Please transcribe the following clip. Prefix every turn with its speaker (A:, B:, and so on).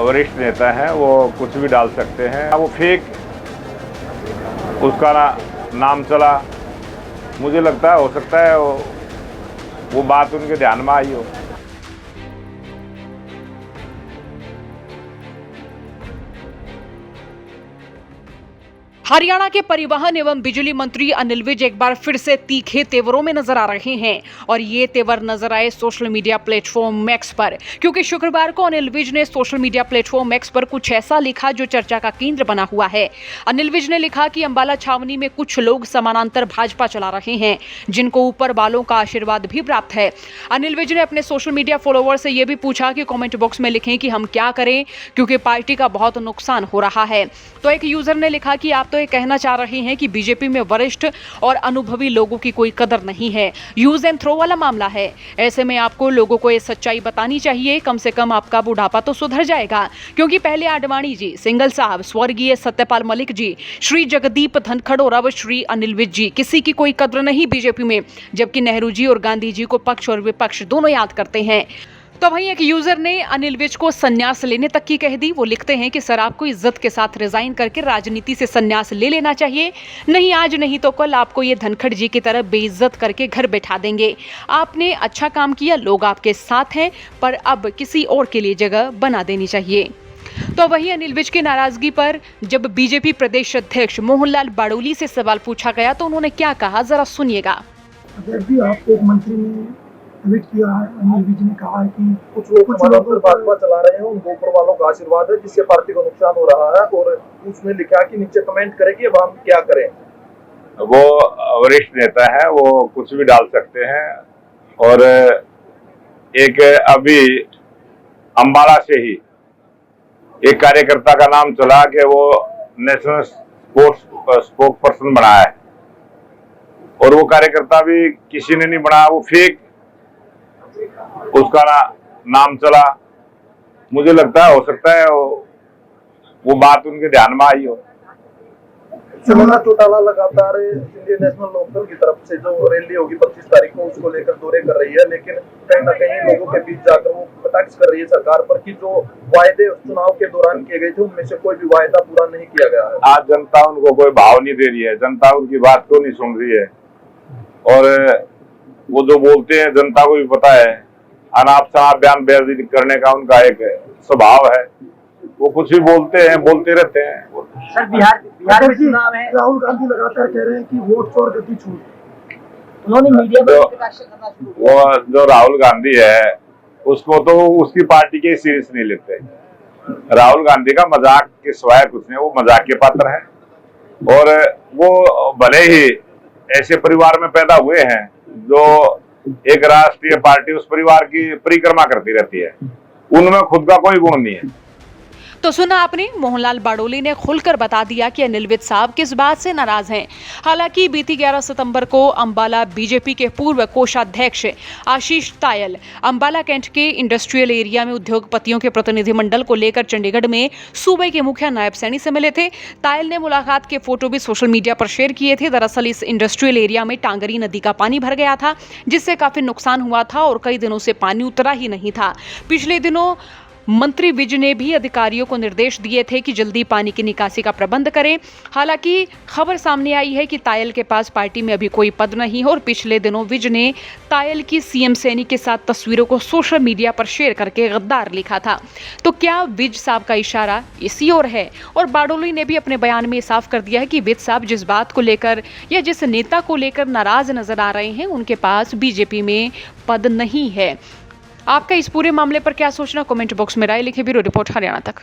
A: वरिष्ठ नेता हैं, वो कुछ भी डाल सकते हैं। वो फेक उसका नाम चला, मुझे लगता है हो सकता है वो बात उनके ध्यान में आई हो।
B: हरियाणा के परिवहन एवं बिजली मंत्री अनिल विज एक बार फिर से तीखे तेवरों में नजर आ रहे हैं और ये तेवर नजर आए सोशल मीडिया प्लेटफॉर्म एक्स पर, क्योंकि शुक्रवार को अनिल विज ने सोशल मीडिया प्लेटफॉर्म एक्स पर कुछ ऐसा लिखा जो चर्चा का केंद्र बना हुआ है। अनिल विज ने लिखा कि अंबाला छावनी में कुछ लोग समानांतर भाजपा चला रहे हैं, जिनको ऊपर वालों का आशीर्वाद भी प्राप्त है। अनिल विज ने अपने सोशल मीडिया फॉलोअर से यह भी पूछा कि कमेंट बॉक्स में लिखें कि हम क्या करें, क्योंकि पार्टी का बहुत नुकसान हो रहा है। तो एक यूजर ने लिखा कि आप तो ये कहना चाह रहे हैं कि बीजेपी में वरिष्ठ और अनुभवी लोगों की कोई कदर नहीं है, यूज एंड थ्रो वाला मामला है। ऐसे में आपको लोगों को ये सच्चाई बतानी चाहिए, कम से कम आपका बुढ़ापा तो सुधर जाएगा। क्योंकि पहले आडवाणी जी, सिंगल साहब, स्वर्गीय सत्यपाल मलिक जी, श्री जगदीप धनखड़ और अब श्री अनिल विज जी, किसी की कोई कदर नहीं बीजेपी में, जबकि नेहरू जी और गांधी जी को पक्ष और विपक्ष दोनों याद करते हैं। तो वहीं एक यूजर ने अनिल विज को संन्यास लेने तक की कह दी। वो लिखते हैं कि सर, आपको इज्जत के साथ रिजाइन करके राजनीति से संन्यास ले लेना चाहिए, नहीं आज नहीं तो कल आपको ये धनखड़ जी की तरह बेइज्जत करके घर बैठा देंगे। आपने अच्छा काम किया, लोग आपके साथ हैं, पर अब किसी और के लिए जगह बना देनी चाहिए। तो वहीं अनिल विज की नाराजगी पर जब बीजेपी प्रदेश अध्यक्ष मोहनलाल बाडोली से सवाल पूछा गया तो उन्होंने क्या कहा, जरा सुनिएगा।
C: आपको एक मंत्री ने ट्वीट किया है, अनिल विज ने कहा है कि
D: कुछ लोग भाजपा चला रहे हैं, उनको ऊपर वालों का आशीर्वाद है, जिससे पार्टी को नुकसान हो रहा है। और उसने लिखा कि नीचे कमेंट करें कि अब हम क्या करें।
A: वो वरिष्ठ नेता है, वो कुछ भी डाल सकते हैं। और एक अभी अंबाला से ही एक कार्यकर्ता का नाम चला कि वो नेशनल स्पोक्स पर्सन बना है, और वो कार्यकर्ता भी किसी ने नहीं बना, वो फेक उसका नाम चला। मुझे लगता है हो सकता है वो बात उनके ध्यान में आई हो।
D: चुनाव चौटाला लगातार इंडियन नेशनल लोकदल की तरफ से जो रैली होगी 25 तारीख को, उसको लेकर दौरे कर रही है, लेकिन कहीं ना कहीं लोगों के बीच जाकर वो कटाक्ष कर रही है सरकार पर कि जो वायदे चुनाव के दौरान किए गए थे उनमें से कोई भी वायदा पूरा नहीं किया गया है।
A: आज जनता उनको कोई भाव नहीं दे रही है, जनता उनकी बात को नहीं सुन रही है, और वो जो बोलते हैं जनता को भी पता है। अनाप शनाप बयानबाजी करने का उनका एक स्वभाव है, वो कुछ भी बोलते हैं, बोलते रहते हैं।
E: सर, बिहार में चुनाव है,
C: राहुल गांधी लगातार कह रहे हैं कि वोट चोर गति छूट।
E: उन्होंने मीडिया में प्रकाशन करना शुरू किया।
A: वो जो राहुल गांधी है, उसको तो उसकी पार्टी के सीरियस नहीं लेते। राहुल गांधी का मजाक के सिवाय कुछ नहीं, वो मजाक के पात्र है। और वो भले ही ऐसे परिवार में पैदा हुए हैं जो एक राष्ट्रीय पार्टी उस परिवार की परिक्रमा करती रहती है, उनमें खुद का कोई गुण नहीं है।
B: तो सुना आपने, मोहनलाल बाडोली ने खुलकर बता दिया कि अनिल विज साहब किस बात से नाराज हैं। हालांकि बीती 11 सितंबर को अंबाला बीजेपी के पूर्व कोषाध्यक्ष आशीष तायल अंबाला कैंट के इंडस्ट्रियल एरिया में उद्योगपतियों के प्रतिनिधिमंडल को लेकर चंडीगढ़ में सूबे के मुखिया नायब सैनी से मिले थे। तायल ने मुलाकात के फोटो भी सोशल मीडिया पर शेयर किए थे। दरअसल इस इंडस्ट्रियल एरिया में टांगरी नदी का पानी भर गया था, जिससे काफी नुकसान हुआ था और कई दिनों से पानी उतरा ही नहीं था। पिछले दिनों मंत्री विज ने भी अधिकारियों को निर्देश दिए थे कि जल्दी पानी की निकासी का प्रबंध करें। हालांकि खबर सामने आई है कि तायल के पास पार्टी में अभी कोई पद नहीं है और पिछले दिनों विज ने तायल की सीएम सैनी के साथ तस्वीरों को सोशल मीडिया पर शेयर करके गद्दार लिखा था। तो क्या विज साहब का इशारा इसी ओर है? और बाडोली ने भी अपने बयान में साफ कर दिया है कि विज साहब जिस बात को लेकर या जिस नेता को लेकर नाराज नजर आ रहे हैं, उनके पास बीजेपी में पद नहीं है। आपका इस पूरे मामले पर क्या सोचना, कमेंट बॉक्स में राय लिखे। ब्यूरो रिपोर्ट, हरियाणा तक।